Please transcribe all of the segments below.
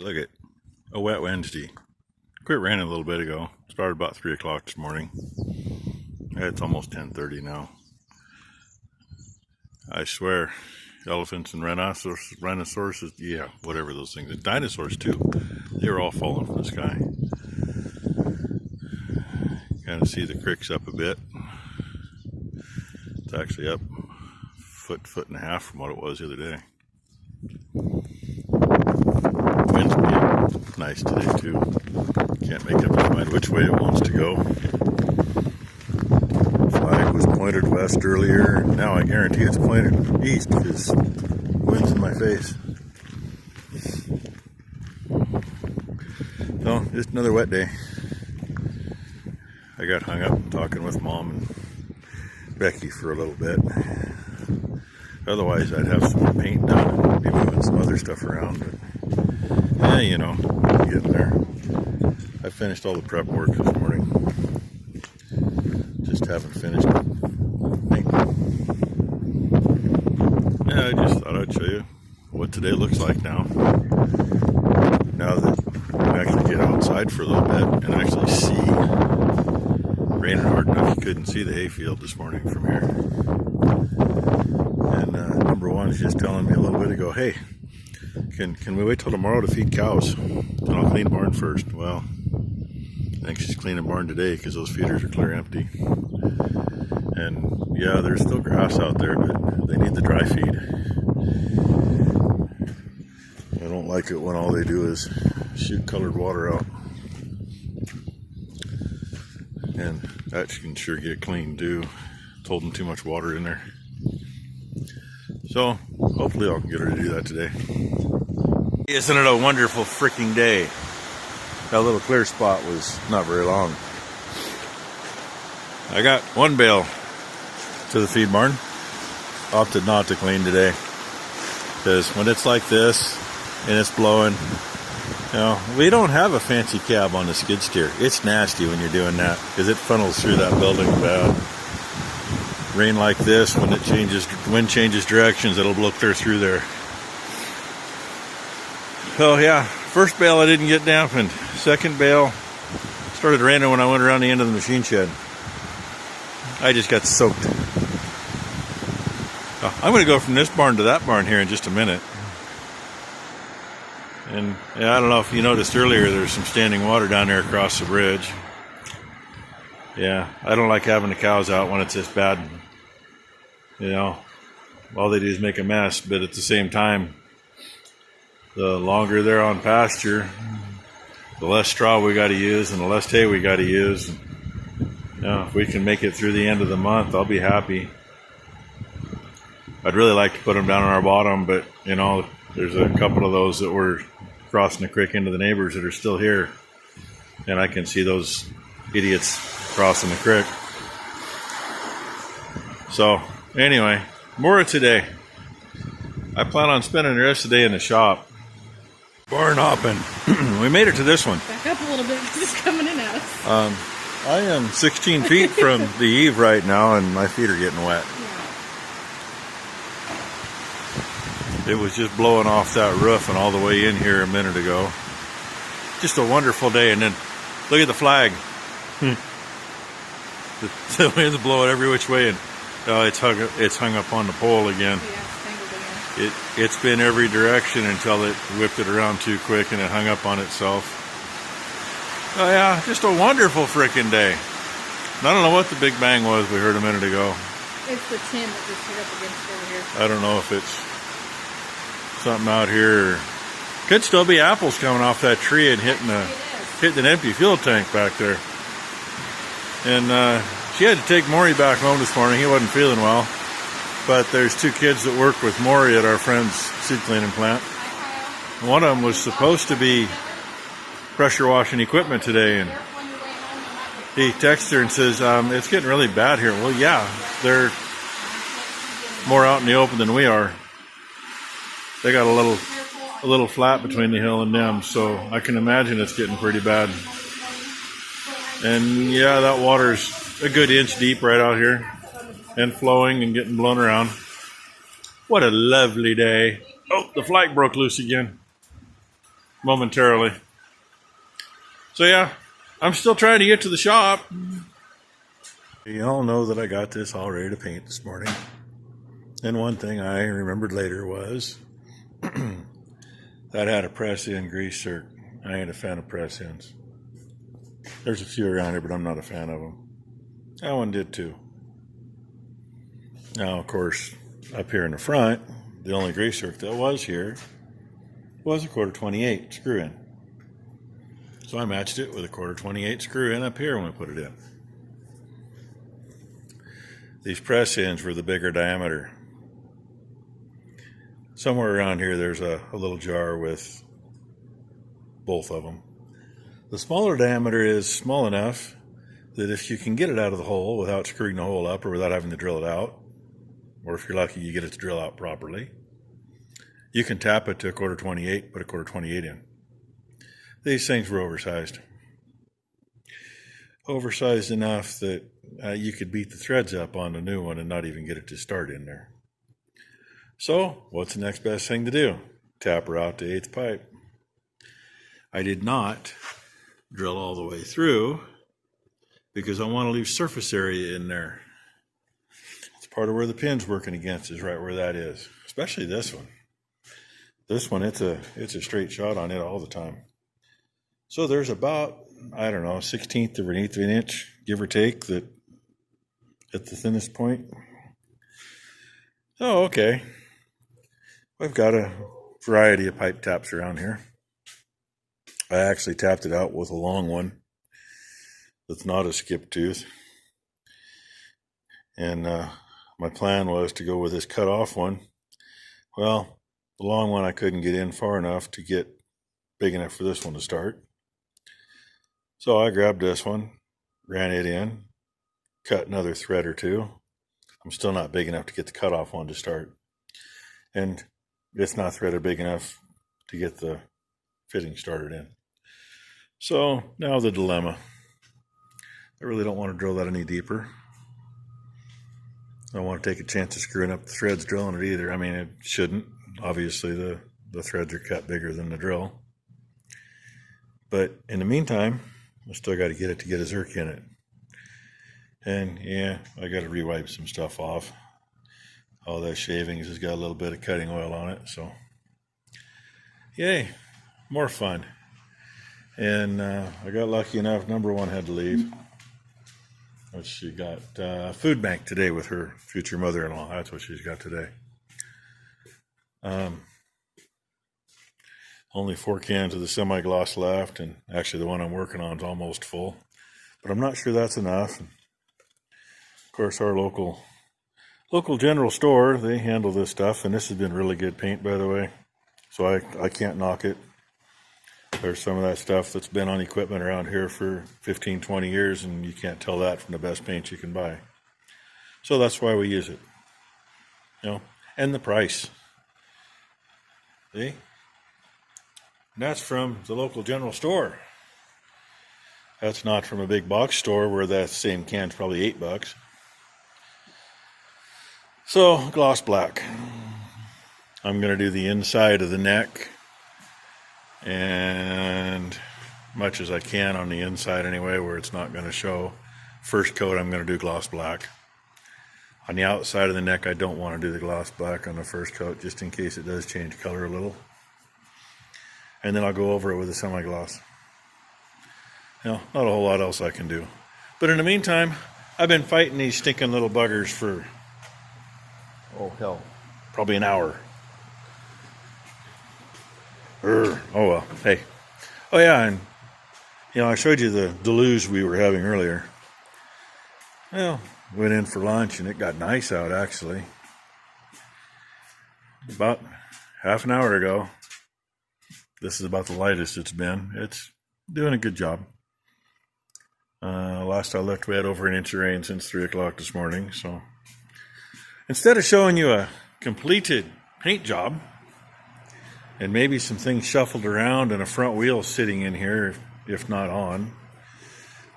Look at a wet Wednesday. Quit raining a little bit ago. Started about 3 o'clock this morning. It's almost 10:30 now. I swear, elephants and rhinoceroses, yeah, whatever those things, and dinosaurs too, they were all falling from the sky. Kind of see the creek's up a bit. It's actually up foot and a half from what it was the other day. Wind's being nice today too. Can't make up its mind which way it wants to go. Flag was pointed west earlier. Now I guarantee it's pointed east because the wind's in my face. So, just another wet day. I got hung up talking with Mom and Becky for a little bit. Otherwise, I'd have some more paint done and be moving some other stuff around. But, yeah, you know, getting there. I finished all the prep work this morning. Just haven't finished painting. Yeah, I just thought I'd show you what today looks like now. Now that I can actually get outside for a little bit and actually see. Raining hard enough you couldn't see the hayfield this morning from here. And number one is just telling me a little bit ago, hey, can we wait till tomorrow to feed cows? And I'll clean the barn first. Well, I think she's cleaning the barn today because those feeders are clear empty. And yeah, there's still grass out there, but they need the dry feed. I don't like it when all they do is shoot colored water out. And that can sure get clean too. It's holding too much water in there. So hopefully I can get her to do that today. Isn't it a wonderful freaking day? That little clear spot was not very long. I got one bale to the feed barn. Opted not to clean today because when it's like this and it's blowing, you know, we don't have a fancy cab on the skid steer. It's nasty when you're doing that because it funnels through that building bad. Rain like this, when it changes, wind changes directions, it'll blow clear through there. So yeah, first bale I didn't get dampened. Second bale started raining when I went around the end of the machine shed. I just got soaked. I'm going to go from this barn to that barn here in just a minute. And yeah, I don't know if you noticed earlier, there's some standing water down there across the bridge. Yeah, I don't like having the cows out when it's this bad. You know, all they do is make a mess, but at the same time, the longer they're on pasture, the less straw we got to use and the less hay we got to use. You know, if we can make it through the end of the month, I'll be happy. I'd really like to put them down on our bottom, but you know, there's a couple of those that were crossing the creek into the neighbors that are still here. And I can see those idiots crossing the creek. So, anyway, more of today. I plan on spending the rest of the day in the shop. Barn hopping. We made it to this one. Back up a little bit because it's coming in at us. I am 16 feet from the eave right now and my feet are getting wet. It was just blowing off that roof and all the way in here a minute ago. Just a wonderful day. And then look at the flag. The wind's blowing every which way, and it's hung up on the pole again. It's been every direction until it whipped it around too quick and it hung up on itself. Oh yeah, just a wonderful freaking day. And I don't know what the big bang was we heard a minute ago. It's the tin that just hit up against it over here. I don't know if it's something out here. Could still be apples coming off that tree and hitting an empty fuel tank back there. And she had to take Maury back home this morning. He wasn't feeling well. But there's two kids that work with Maury at our friend's seed cleaning plant. One of them was supposed to be pressure washing equipment today, and he texted her and says, it's getting really bad here. Well, yeah, they're more out in the open than we are. They got a little flat between the hill and them, so I can imagine it's getting pretty bad. And yeah, that water's a good inch deep right out here and flowing and getting blown around. What a lovely day. Oh, the flag broke loose again. momentarily. So yeah, I'm still trying to get to the shop. You all know that I got this all ready to paint this morning. And one thing I remembered later was that had a press-in grease zerk. I ain't a fan of press-ins. There's a few around here, but I'm not a fan of them. That one did too. Now, of course, up here in the front, the only grease zerk that was here was a 1/4-28 screw-in. So I matched it with a 1/4-28 screw-in up here when we put it in. These press-ins were the bigger diameter. Somewhere around here there's a little jar with both of them. The smaller diameter is small enough that if you can get it out of the hole without screwing the hole up or without having to drill it out, or if you're lucky you get it to drill out properly, you can tap it to a 1/4-28, put a 1/4-28 in. These things were oversized. Oversized enough that you could beat the threads up on the new one and not even get it to start in there. So, what's the next best thing to do? Tap her out to 1/8 pipe. I did not drill all the way through because I want to leave surface area in there. It's part of where the pin's working against is right where that is, especially this one. This one, it's a straight shot on it all the time. So there's about, I don't know, 1/16 of an 1/8 of an inch, give or take, that at the thinnest point. Oh, okay. I've got a variety of pipe taps around here. I actually tapped it out with a long one that's not a skip tooth. And my plan was to go with this cut off one. Well, the long one I couldn't get in far enough to get big enough for this one to start. So I grabbed this one, ran it in, cut another thread or two. I'm still not big enough to get the cutoff one to start. And it's not threaded big enough to get the fitting started in. So now the dilemma. I really don't want to drill that any deeper. I don't want to take a chance of screwing up the threads drilling it either. I mean, it shouldn't. Obviously, the threads are cut bigger than the drill. But in the meantime, I still got to get it to get a zerk in it. And yeah, I got to rewipe some stuff off. All that shavings has got a little bit of cutting oil on it, so yay, more fun. And I got lucky enough, number one had to leave. But she got food bank today with her future mother-in-law. That's what she's got today. Only 4 cans of the semi-gloss left, and actually the one I'm working on is almost full. But I'm not sure that's enough. And of course, our local general store, they handle this stuff, and this has been really good paint, by the way. So I can't knock it. There's some of that stuff that's been on equipment around here for 15, 20 years, and you can't tell that from the best paint you can buy. So that's why we use it. You know, and the price. See? And that's from the local general store. That's not from a big box store where that same can's probably $8. So, gloss black. I'm going to do the inside of the neck, and much as I can on the inside anyway, where it's not going to show. First coat, I'm going to do gloss black. On the outside of the neck, I don't want to do the gloss black on the first coat, just in case it does change color a little. And then I'll go over it with a semi-gloss. You know, not a whole lot else I can do. But in the meantime, I've been fighting these stinking little buggers for, oh hell, probably an hour. Oh well, hey. Oh yeah, and you know, I showed you the deluge we were having earlier. Well, went in for lunch and it got nice out actually. About half an hour ago. This is about the lightest it's been. It's doing a good job. Last I looked, we had over an inch of rain since 3 o'clock this morning. So instead of showing you a completed paint job and maybe some things shuffled around and a front wheel sitting in here, if not on,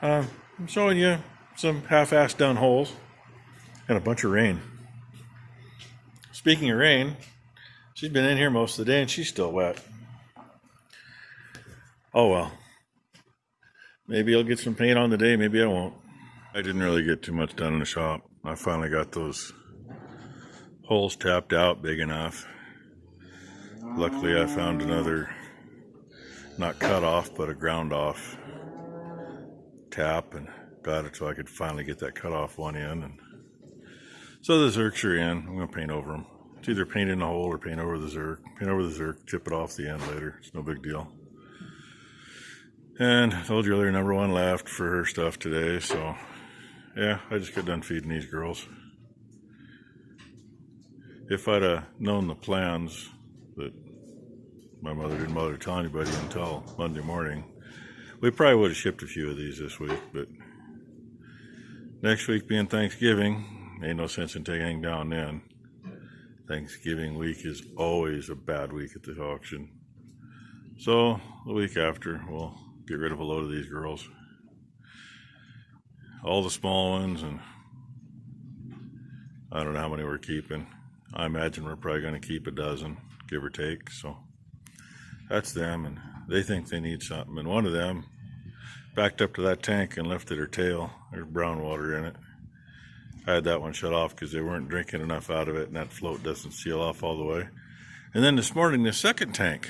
I'm showing you some half-assed done holes and a bunch of rain. Speaking of rain, she's been in here most of the day and she's still wet. Oh well. Maybe I'll get some paint on today, maybe I won't. I didn't really get too much done in the shop. I finally got those holes tapped out big enough. Luckily I found another, not cut off, but a ground off tap and got it so I could finally get that cut off one in. And so the zerks are in. I'm going to paint over them. It's either paint in the hole or paint over the zerk. Paint over the zerk, chip it off the end later. It's no big deal. And I told you earlier, number one left for her stuff today, so yeah, I just got done feeding these girls. If I'd have known the plans that my mother didn't bother to tell anybody until Monday morning, we probably would have shipped a few of these this week, but next week being Thanksgiving, ain't no sense in taking anything down then. Thanksgiving week is always a bad week at the auction. So the week after, we'll get rid of a load of these girls. All the small ones, and I don't know how many we're keeping. I imagine we're probably going to keep a dozen, give or take. So that's them, and they think they need something. And one of them backed up to that tank and lifted her tail. There's brown water in it. I had that one shut off because they weren't drinking enough out of it, and that float doesn't seal off all the way. And then this morning, the second tank,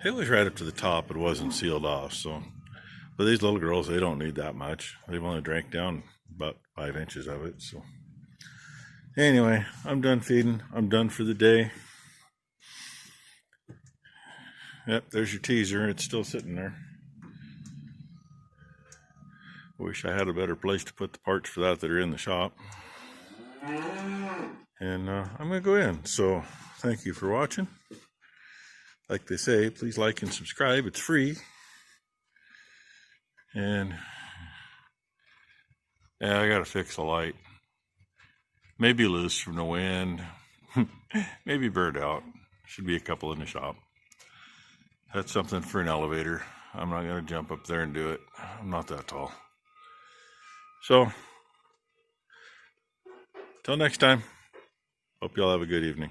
it was right up to the top. It wasn't sealed off. So, but these little girls, they don't need that much. They've only drank down about 5 inches of it. So anyway, I'm done feeding. I'm done for the day. Yep, there's your teaser. It's still sitting there. Wish I had a better place to put the parts for that are in the shop. And I'm going to go in. So thank you for watching. Like they say, please like and subscribe. It's free. And yeah, I got to fix the light. Maybe loose from the wind. Maybe burned out. Should be a couple in the shop. That's something for an elevator. I'm not going to jump up there and do it. I'm not that tall. So, till next time, hope y'all have a good evening.